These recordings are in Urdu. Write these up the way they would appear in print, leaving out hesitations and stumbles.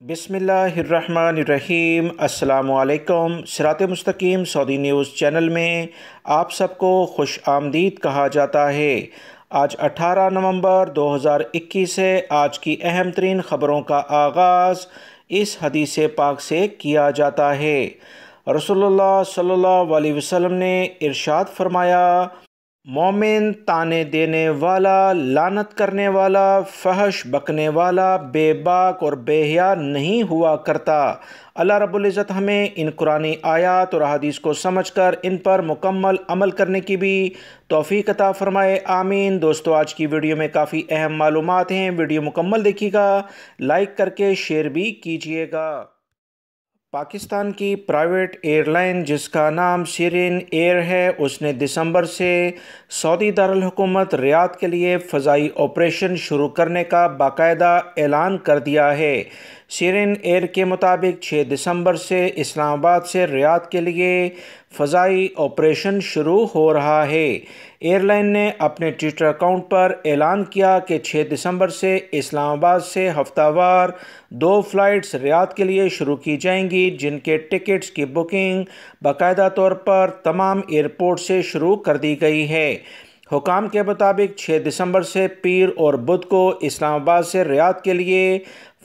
بسم اللہ الرحمن الرحیم۔ السلام علیکم۔ سرات.e.مustaqem سعودی نیوز چینل میں آپ سب کو خوش آمدید کہا جاتا ہے۔ آج 18 نومبر 2021 ہے۔ آج کی اہم ترین خبروں کا آغاز اس حدیث پاک سے کیا جاتا ہے۔ رسول اللہ صلی اللہ علیہ وسلم نے ارشاد فرمایا، مومن طعنے دینے والا، لعنت کرنے والا، فحش بکنے والا، بے باک اور بے حیا نہیں ہوا کرتا۔ اللہ رب العزت ہمیں ان قرآنی آیات اور احادیث کو سمجھ کر ان پر مکمل عمل کرنے کی بھی توفیق عطا فرمائے، آمین۔ دوستو، آج کی ویڈیو میں کافی اہم معلومات ہیں، ویڈیو مکمل دیکھیے گا، لائک کر کے شیئر بھی کیجیے گا۔ پاکستان کی پرائیویٹ ایئر لائن جس کا نام سیرین ایئر ہے، اس نے دسمبر سے سعودی دارالحکومت ریاض کے لیے فضائی آپریشن شروع کرنے کا باقاعدہ اعلان کر دیا ہے۔ سیرین ایئر کے مطابق 6 دسمبر سے اسلام آباد سے ریاض کے لیے فضائی آپریشن شروع ہو رہا ہے۔ ایئر لائن نے اپنے ٹویٹر اکاؤنٹ پر اعلان کیا کہ 6 دسمبر سے اسلام آباد سے ہفتہ وار 2 فلائٹس ریاض کے لیے شروع کی جائیں گی، جن کے ٹکٹس کی بکنگ باقاعدہ طور پر تمام ایئرپورٹ سے شروع کر دی گئی ہے۔ حکام کے مطابق 6 دسمبر سے پیر اور بدھ کو اسلام آباد سے ریاض کے لیے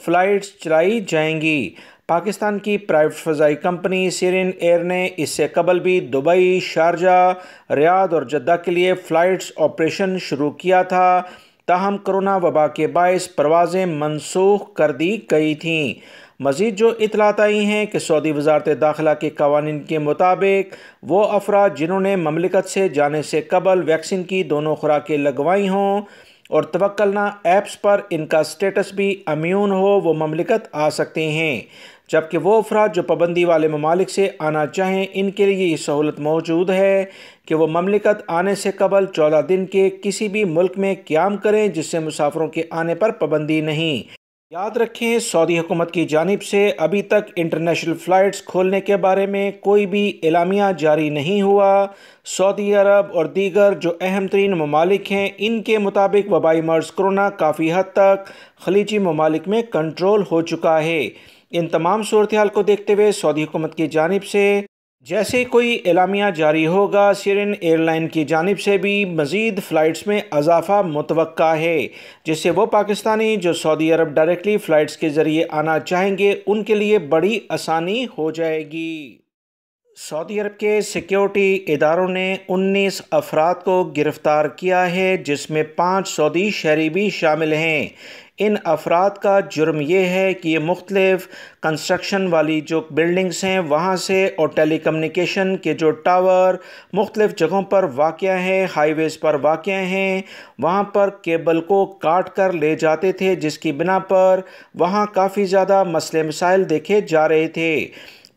فلائٹس چلائی جائیں گی۔ پاکستان کی پرائیویٹ فضائی کمپنی سیرین ایئر نے اس سے قبل بھی دبئی، شارجہ، ریاض اور جدہ کے لیے فلائٹس آپریشن شروع کیا تھا، تاہم کرونا وبا کے باعث پروازیں منسوخ کر دی گئی تھیں۔ مزید جو اطلاعات آئی ہیں کہ سعودی وزارت داخلہ کے قوانین کے مطابق وہ افراد جنہوں نے مملکت سے جانے سے قبل ویکسین کی دونوں خوراکیں لگوائی ہوں اور توکلنا ایپس پر ان کا سٹیٹس بھی امیون ہو، وہ مملکت آ سکتے ہیں، جبکہ وہ افراد جو پابندی والے ممالک سے آنا چاہیں ان کے لیے یہ سہولت موجود ہے کہ وہ مملکت آنے سے قبل 14 دن کے کسی بھی ملک میں قیام کریں جس سے مسافروں کے آنے پر پابندی نہیں۔ یاد رکھیں، سعودی حکومت کی جانب سے ابھی تک انٹرنیشنل فلائٹس کھولنے کے بارے میں کوئی بھی اعلامیہ جاری نہیں ہوا۔ سعودی عرب اور دیگر جو اہم ترین ممالک ہیں، ان کے مطابق وبائی مرض کرونا کافی حد تک خلیجی ممالک میں کنٹرول ہو چکا ہے۔ ان تمام صورتحال کو دیکھتے ہوئے سعودی حکومت کی جانب سے جیسے کوئی اعلامیہ جاری ہوگا، سیرین ایئر لائن کی جانب سے بھی مزید فلائٹس میں اضافہ متوقع ہے، جس سے وہ پاکستانی جو سعودی عرب ڈائریکٹلی فلائٹس کے ذریعے آنا چاہیں گے ان کے لیے بڑی آسانی ہو جائے گی۔ سعودی عرب کے سیکیورٹی اداروں نے 19 افراد کو گرفتار کیا ہے، جس میں 5 سعودی شہری بھی شامل ہیں۔ ان افراد کا جرم یہ ہے کہ یہ مختلف کنسٹرکشن والی جو بلڈنگز ہیں وہاں سے اور ٹیلی کمیونیکیشن کے جو ٹاور مختلف جگہوں پر واقع ہیں، ہائی ویز پر واقع ہیں، وہاں پر کیبل کو کاٹ کر لے جاتے تھے، جس کی بنا پر وہاں کافی زیادہ مسئلے مسائل دیکھے جا رہے تھے۔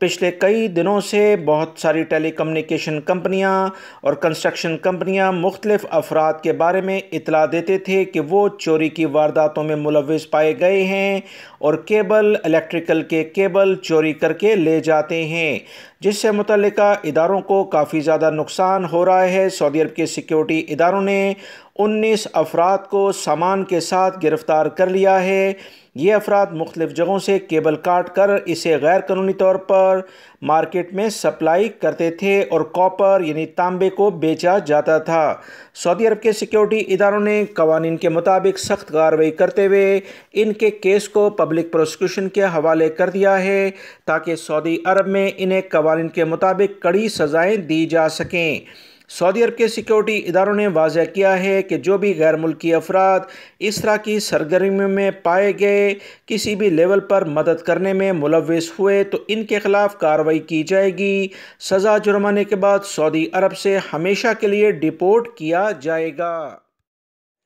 پچھلے کئی دنوں سے بہت ساری ٹیلی کمیونیکیشن کمپنیاں اور کنسٹرکشن کمپنیاں مختلف افراد کے بارے میں اطلاع دیتے تھے کہ وہ چوری کی وارداتوں میں ملوث پائے گئے ہیں اور الیکٹریکل کے کیبل چوری کر کے لے جاتے ہیں، جس سے متعلقہ اداروں کو کافی زیادہ نقصان ہو رہا ہے۔ سعودی عرب کے سیکیورٹی اداروں نے 19 افراد کو سامان کے ساتھ گرفتار کر لیا ہے۔ یہ افراد مختلف جگہوں سے کیبل کاٹ کر اسے غیر قانونی طور پر مارکیٹ میں سپلائی کرتے تھے اور کاپر یعنی تانبے کو بیچا جاتا تھا۔ سعودی عرب کے سیکیورٹی اداروں نے قوانین کے مطابق سخت کارروائی کرتے ہوئے ان کے کیس کو پبلک پروسیکیوشن کے حوالے کر دیا ہے تاکہ سعودی عرب میں انہیں قوانین کے مطابق کڑی سزائیں دی جا سکیں۔ سعودی عرب کے سیکیورٹی اداروں نے واضح کیا ہے کہ جو بھی غیر ملکی افراد اس طرح کی سرگرمیوں میں پائے گئے، کسی بھی لیول پر مدد کرنے میں ملوث ہوئے تو ان کے خلاف کارروائی کی جائے گی، سزا جرمانے کے بعد سعودی عرب سے ہمیشہ کے لیے ڈیپورٹ کیا جائے گا۔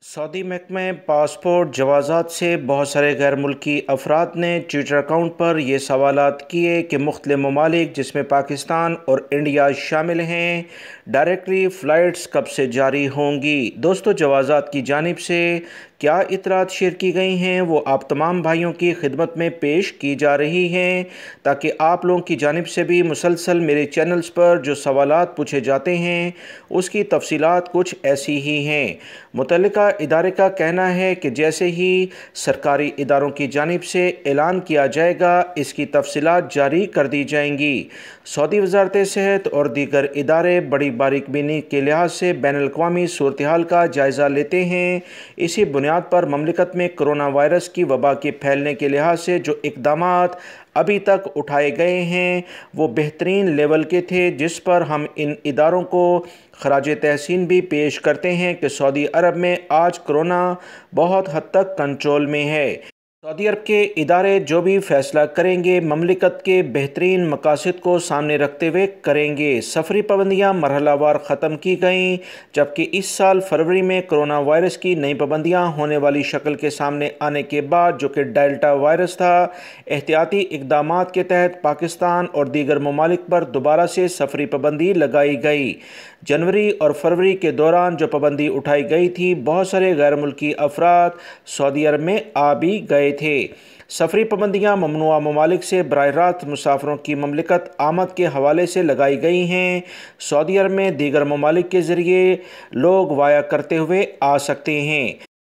سعودی محکمہ پاسپورٹ جوازات سے بہت سارے غیر ملکی افراد نے ٹویٹر اکاؤنٹ پر یہ سوالات کیے کہ مختلف ممالک جس میں پاکستان اور انڈیا شامل ہیں، ڈائریکٹلی فلائٹس کب سے جاری ہوں گی؟ دوستو، جوازات کی جانب سے کیا اطلاعات شیئر کی گئی ہیں وہ آپ تمام بھائیوں کی خدمت میں پیش کی جا رہی ہیں تاکہ آپ لوگوں کی جانب سے بھی مسلسل میرے چینلز پر جو سوالات پوچھے جاتے ہیں اس کی تفصیلات کچھ ایسی ہی ہیں۔ متعلقہ ادارے کا کہنا ہے کہ جیسے ہی سرکاری اداروں کی جانب سے اعلان کیا جائے گا اس کی تفصیلات جاری کر دی جائیں گی۔ سعودی وزارت صحت اور دیگر ادارے بڑی باریک بینی کے لحاظ سے بین الاقوامی صورتحال کا جائزہ لیتے ہیں۔ اسی بنیاد پر مملکت میں کرونا وائرس کی وبا کے پھیلنے کے لحاظ سے جو اقدامات ابھی تک اٹھائے گئے ہیں وہ بہترین لیول کے تھے، جس پر ہم ان اداروں کو خراج تحسین بھی پیش کرتے ہیں کہ سعودی عرب میں آج کرونا بہت حد تک کنٹرول میں ہے۔ سعودی عرب کے ادارے جو بھی فیصلہ کریں گے مملکت کے بہترین مقاصد کو سامنے رکھتے ہوئے کریں گے۔ سفری پابندیاں مرحلہ وار ختم کی گئیں، جبکہ اس سال فروری میں کرونا وائرس کی نئی پابندیاں ہونے والی شکل کے سامنے آنے کے بعد، جو کہ ڈیلٹا وائرس تھا، احتیاطی اقدامات کے تحت پاکستان اور دیگر ممالک پر دوبارہ سے سفری پابندی لگائی گئی۔ جنوری اور فروری کے دوران جو پابندی اٹھائی گئی تھی، بہت سارے غیر ملکی افراد سعودی عرب میں آ بھی گئے تھے۔ سفری پابندیاں ممنوعہ ممالک سے براہ راست مسافروں کی مملکت آمد کے حوالے سے لگائی گئی ہیں۔ سعودی عرب میں دیگر ممالک کے ذریعے لوگ وایا کرتے ہوئے آ سکتے ہیں۔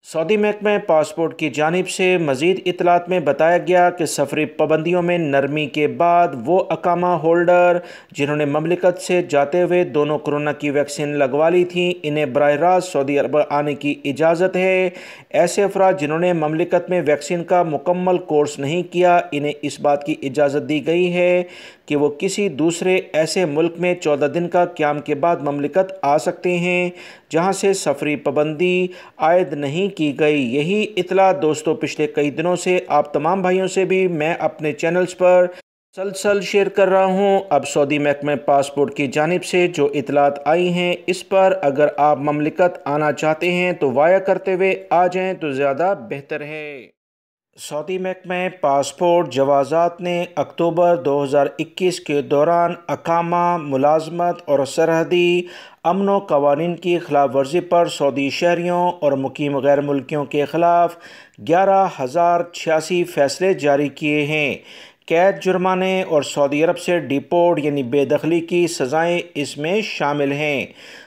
سعودی محکمہ پاسپورٹ کی جانب سے مزید اطلاعات میں بتایا گیا کہ سفری پابندیوں میں نرمی کے بعد وہ اقامہ ہولڈر جنہوں نے مملکت سے جاتے ہوئے دونوں کورونا کی ویکسین لگوا لی تھی، انہیں براہ راست سعودی عرب آنے کی اجازت ہے۔ ایسے افراد جنہوں نے مملکت میں ویکسین کا مکمل کورس نہیں کیا، انہیں اس بات کی اجازت دی گئی ہے کہ وہ کسی دوسرے ایسے ملک میں 14 دن کا قیام کے بعد مملکت آ سکتے ہیں جہاں سے سفری پابندی عائد نہیں کی گئی۔ یہی اطلاع دوستوں پچھلے کئی دنوں سے آپ تمام بھائیوں سے بھی میں اپنے چینلز پر مسلسل شیئر کر رہا ہوں۔ اب سعودی محکمہ پاسپورٹ کی جانب سے جو اطلاعات آئی ہیں اس پر اگر آپ مملکت آنا چاہتے ہیں تو وایا کرتے ہوئے آ جائیں تو زیادہ بہتر ہے۔ سعودی محکمہ پاسپورٹ جوازات نے اکتوبر 2021 کے دوران اقامہ، ملازمت اور سرحدی امن و قوانین کی خلاف ورزی پر سعودی شہریوں اور مقیم غیر ملکیوں کے خلاف 11,086 فیصلے جاری کیے ہیں۔ قید، جرمانے اور سعودی عرب سے ڈیپورٹ یعنی بے دخلی کی سزائیں اس میں شامل ہیں۔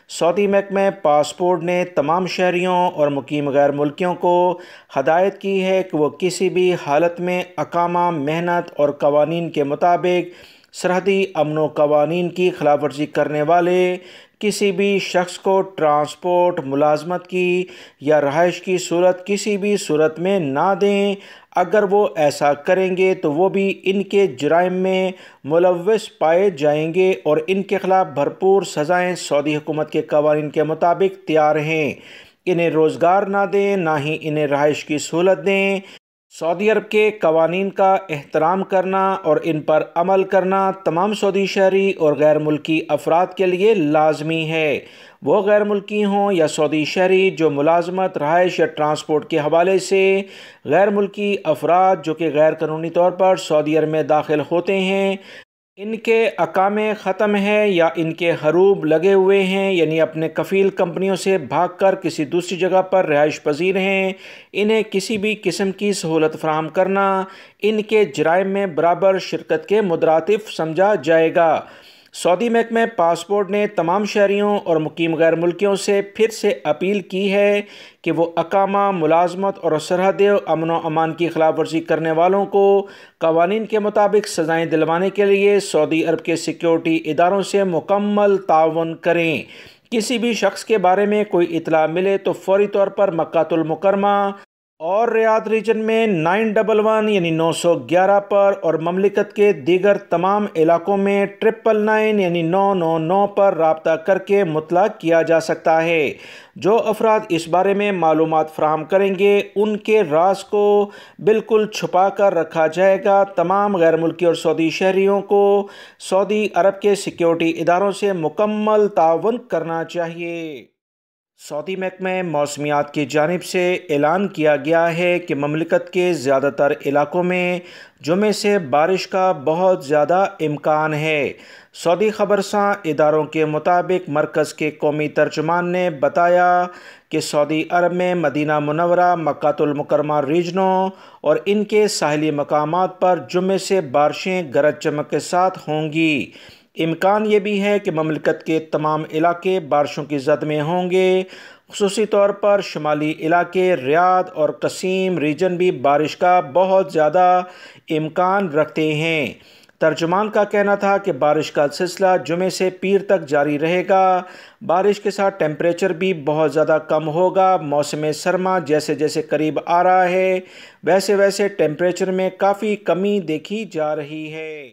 سعودی محکمہ پاسپورٹ نے تمام شہریوں اور مقیم غیر ملکیوں کو ہدایت کی ہے کہ وہ کسی بھی حالت میں اقامہ، محنت اور قوانین کے مطابق سرحدی امن و قوانین کی خلاف ورزی کرنے والے کسی بھی شخص کو ٹرانسپورٹ، ملازمت کی یا رہائش کی صورت کسی بھی صورت میں نہ دیں۔ اگر وہ ایسا کریں گے تو وہ بھی ان کے جرائم میں ملوث پائے جائیں گے اور ان کے خلاف بھرپور سزائیں سعودی حکومت کے قوانین کے مطابق تیار ہیں۔ انہیں روزگار نہ دیں، نہ ہی انہیں رہائش کی سہولت دیں۔ سعودی عرب کے قوانین کا احترام کرنا اور ان پر عمل کرنا تمام سعودی شہری اور غیر ملکی افراد کے لیے لازمی ہے۔ وہ غیر ملکی ہوں یا سعودی شہری جو ملازمت، رہائش یا ٹرانسپورٹ کے حوالے سے غیر ملکی افراد جو کہ غیر قانونی طور پر سعودی عرب میں داخل ہوتے ہیں، ان کے اقامے ختم ہیں یا ان کے حروب لگے ہوئے ہیں، یعنی اپنے کفیل کمپنیوں سے بھاگ کر کسی دوسری جگہ پر رہائش پذیر ہیں، انہیں کسی بھی قسم کی سہولت فراہم کرنا ان کے جرائم میں برابر شرکت کے مترادف سمجھا جائے گا۔ سعودی محکمہ پاسپورٹ نے تمام شہریوں اور مقیم غیر ملکیوں سے پھر سے اپیل کی ہے کہ وہ اقامہ، ملازمت اور سرحد امن و امان کی خلاف ورزی کرنے والوں کو قوانین کے مطابق سزائیں دلوانے کے لیے سعودی عرب کے سیکیورٹی اداروں سے مکمل تعاون کریں۔ کسی بھی شخص کے بارے میں کوئی اطلاع ملے تو فوری طور پر مکہ المکرمہ اور ریاض ریجن میں 911 یعنی 911 پر اور مملکت کے دیگر تمام علاقوں میں 999 یعنی 999 پر رابطہ کر کے مطلع کیا جا سکتا ہے۔ جو افراد اس بارے میں معلومات فراہم کریں گے ان کے راز کو بالکل چھپا کر رکھا جائے گا۔ تمام غیر ملکی اور سعودی شہریوں کو سعودی عرب کے سیکیورٹی اداروں سے مکمل تعاون کرنا چاہیے۔ سعودی محکمہ موسمیات کی جانب سے اعلان کیا گیا ہے کہ مملکت کے زیادہ تر علاقوں میں جمعے سے بارش کا بہت زیادہ امکان ہے۔ سعودی خبرساں اداروں کے مطابق مرکز کے قومی ترجمان نے بتایا کہ سعودی عرب میں مدینہ منورہ، مکہ المکرمہ ریجنوں اور ان کے ساحلی مقامات پر جمعے سے بارشیں گرج چمک کے ساتھ ہوں گی۔ امکان یہ بھی ہے کہ مملکت کے تمام علاقے بارشوں کی زد میں ہوں گے، خصوصی طور پر شمالی علاقے ریاض اور قصیم ریجن بھی بارش کا بہت زیادہ امکان رکھتے ہیں۔ ترجمان کا کہنا تھا کہ بارش کا سلسلہ جمعے سے پیر تک جاری رہے گا۔ بارش کے ساتھ ٹیمپریچر بھی بہت زیادہ کم ہوگا۔ موسم سرما جیسے جیسے قریب آ رہا ہے ویسے ویسے ٹیمپریچر میں کافی کمی دیکھی جا رہی ہے۔